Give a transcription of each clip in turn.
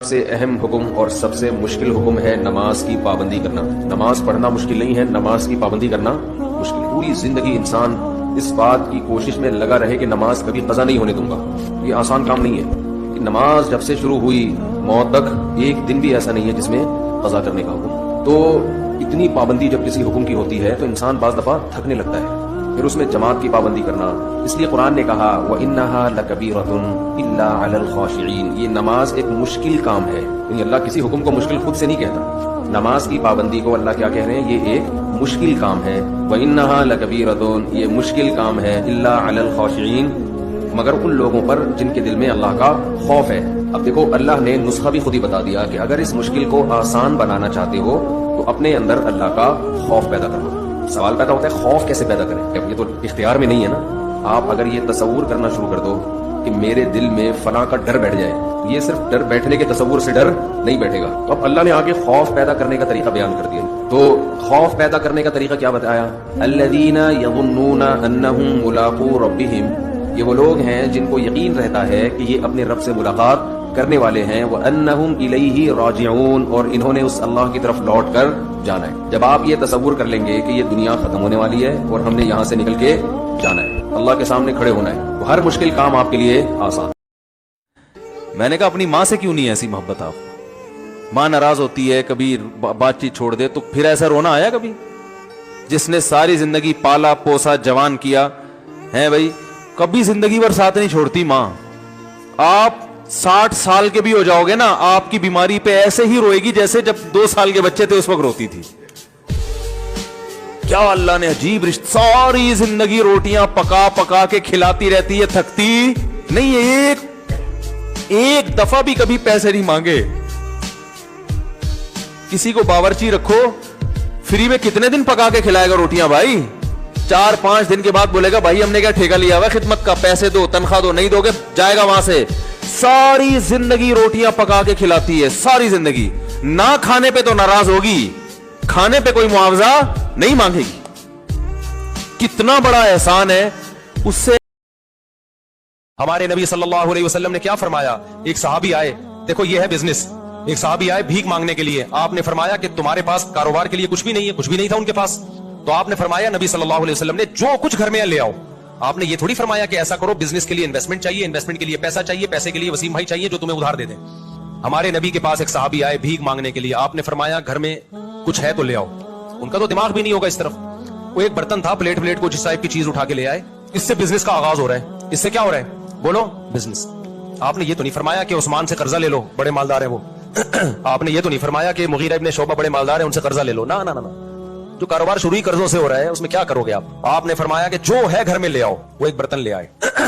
سب سے اہم حکم اور سب سے مشکل حکم ہے نماز کی پابندی کرنا۔ نماز پڑھنا مشکل نہیں ہے، نماز کی پابندی کرنا مشکل۔ پوری زندگی انسان اس بات کی کوشش میں لگا رہے کہ نماز کبھی قضا نہیں ہونے دوں گا، یہ آسان کام نہیں ہے کہ نماز جب سے شروع ہوئی موت تک ایک دن بھی ایسا نہیں ہے جس میں قضا کرنے کا حکم۔ تو اتنی پابندی جب کسی حکم کی ہوتی ہے تو انسان بعض دفعہ تھکنے لگتا ہے۔ پھر اس میں جماعت کی پابندی کرنا، اس لیے قرآن نے کہا وَإِنَّهَا لَكَبِيرَةٌ إِلَّا عَلَى الْخَاشِعِينَ، یہ نماز ایک مشکل کام ہے، یعنی اللہ کسی حکم کو مشکل خود سے نہیں کہتا۔ نماز کی پابندی کو اللہ کیا کہہ رہے ہیں؟ یہ ایک مشکل کام ہے۔ وَإِنَّهَا لَكَبِيرَةٌ، یہ مشکل کام ہے، إِلَّا عَلَى الْخَاشِعِينَ، مگر ان لوگوں پر جن کے دل میں اللہ کا خوف ہے۔ اب دیکھو اللہ نے نسخہ بھی خود ہی بتا دیا کہ اگر اس مشکل کو آسان بنانا چاہتے ہو تو اپنے اندر اللہ کا خوف پیدا کرو۔ سوال پیدا ہوتا ہے خوف کیسے پیدا کریں؟ یہ تو اختیار میں نہیں ہے نا۔ آپ اگر یہ تصور کرنا شروع کر دو کہ میرے دل میں فلاں کا ڈر بیٹھ جائے، یہ صرف ڈر بیٹھنے کے تصور سے ڈر نہیں بیٹھے گا۔ تو اب اللہ نے آگے خوف پیدا کرنے کا طریقہ بیان کر دیا۔ تو خوف پیدا کرنے کا طریقہ کیا بتایا؟ الذین یظنون انہم ملاقو ربہم، یہ وہ لوگ ہیں جن کو یقین رہتا ہے کہ یہ اپنے رب سے ملاقات کرنے والے ہیں، وانہم الیہ راجعون، اور انہوں نے اس اللہ کی طرف لوٹ کر جانا ہے۔ جب آپ یہ تصور کر لیں گے کہ یہ دنیا ختم ہونے والی ہے اور ہم نے یہاں سے نکل کے جانا ہے، اللہ کے سامنے کھڑے ہونا ہے، تو ہر مشکل کام آپ کے لیے آسان۔ میں نے کہا اپنی ماں سے کیوں نہیں ایسی محبت آپ؟ ماں ناراض ہوتی ہے، کبھی بات چیت چھوڑ دے تو پھر ایسا رونا آیا کبھی؟ جس نے ساری زندگی پالا پوسا جوان کیا ہے بھائی، کبھی زندگی بھر ساتھ نہیں چھوڑتی ماں۔ آپ 60 سال کے بھی ہو جاؤ گے نا، آپ کی بیماری پہ ایسے ہی روئے گی جیسے جب 2 سال کے بچے تھے اس وقت روتی تھی۔ کیا اللہ نے عجیب رشتہ، ساری زندگی روٹیاں پکا پکا کے کھلاتی رہتی ہے، تھکتی نہیں ہے، ایک دفعہ بھی کبھی پیسے نہیں مانگے۔ کسی کو باورچی رکھو، فری میں کتنے دن پکا کے کھلائے گا روٹیاں بھائی؟ 4-5 دن کے بعد بولے گا بھائی ہم نے کیا ٹھیکہ لیا ہوا خدمت کا، پیسے دو، تنخواہ دو، نہیں دو گے جائے گا وہاں سے۔ ساری زندگی روٹیاں پکا کے کھلاتی ہے، ساری زندگی، نہ کھانے پہ تو ناراض ہوگی، کھانے پہ کوئی معاوضہ نہیں مانگے گی۔ کتنا بڑا احسان ہے اس سے۔ ہمارے نبی صلی اللہ علیہ وسلم نے کیا فرمایا؟ ایک صحابی آئے، دیکھو یہ ہے بزنس، ایک صحابی آئے بھیک مانگنے کے لیے، آپ نے فرمایا کہ تمہارے پاس کاروبار کے لیے کچھ بھی نہیں ہے، کچھ بھی نہیں تھا ان کے پاس، تو آپ نے فرمایا نبی صلی اللہ علیہ وسلم نے جو کچھ گھر میں لے آؤ۔ آپ نے یہ تھوڑی فرمایا کہ ایسا کرو بزنس کے لیے انویسٹمنٹ چاہیے، انویسٹمنٹ کے لیے پیسہ چاہیے، پیسے کے لیے وسیم بھائی چاہیے جو تمہیں ادھار دے دیں۔ ہمارے نبی کے پاس ایک صحابی آئے بھیک مانگنے کے لیے، آپ نے فرمایا گھر میں کچھ ہے تو لے آؤ۔ ان کا تو دماغ بھی نہیں ہوگا اس طرف، وہ ایک برتن تھا، پلیٹ کو جس ٹائپ کی چیز اٹھا کے لے آئے، اس سے بزنس کا آغاز ہو رہا ہے۔ اس سے کیا ہو رہا ہے؟ بولو بزنس۔ آپ نے یہ تو نہیں فرمایا کہ عثمان سے قرضہ لے لو، بڑے مالدار ہیں وہ۔ آپ نے یہ تو نہیں فرمایا کہ مغیرہ ابن شعبہ بڑے مالدار ہیں ان سے قرضہ لے لو، نہ نہ نہ، جو کاروبار شروع ہی قرضوں سے ہو رہا ہے اس میں کیا کرو گے آپ؟ آپ نے فرمایا کہ جو ہے گھر میں لے آؤ، وہ ایک برتن لے آئے۔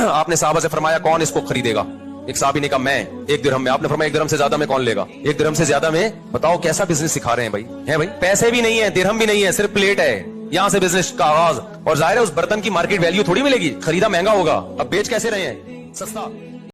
آپ نے صحابہ سے فرمایا کون اس کو خریدے گا؟ ایک صحابی نے کہا میں، 1 درہم میں۔ آپ نے فرمایا 1 درہم سے زیادہ میں کون لے گا؟ 1 درہم سے زیادہ میں؟ بتاؤ کیسا بزنس سکھا رہے ہیں بھائی، ہے بھائی؟ پیسے بھی نہیں ہے، درہم بھی نہیں ہے، صرف پلیٹ ہے، یہاں سے بزنس کا آغاز۔ اور ظاہر ہے اس برتن کی مارکیٹ ویلیو تھوڑی ملے گی، خریدا مہنگا ہوگا، اب بیچ کیسے رہے ہیں؟ سستا۔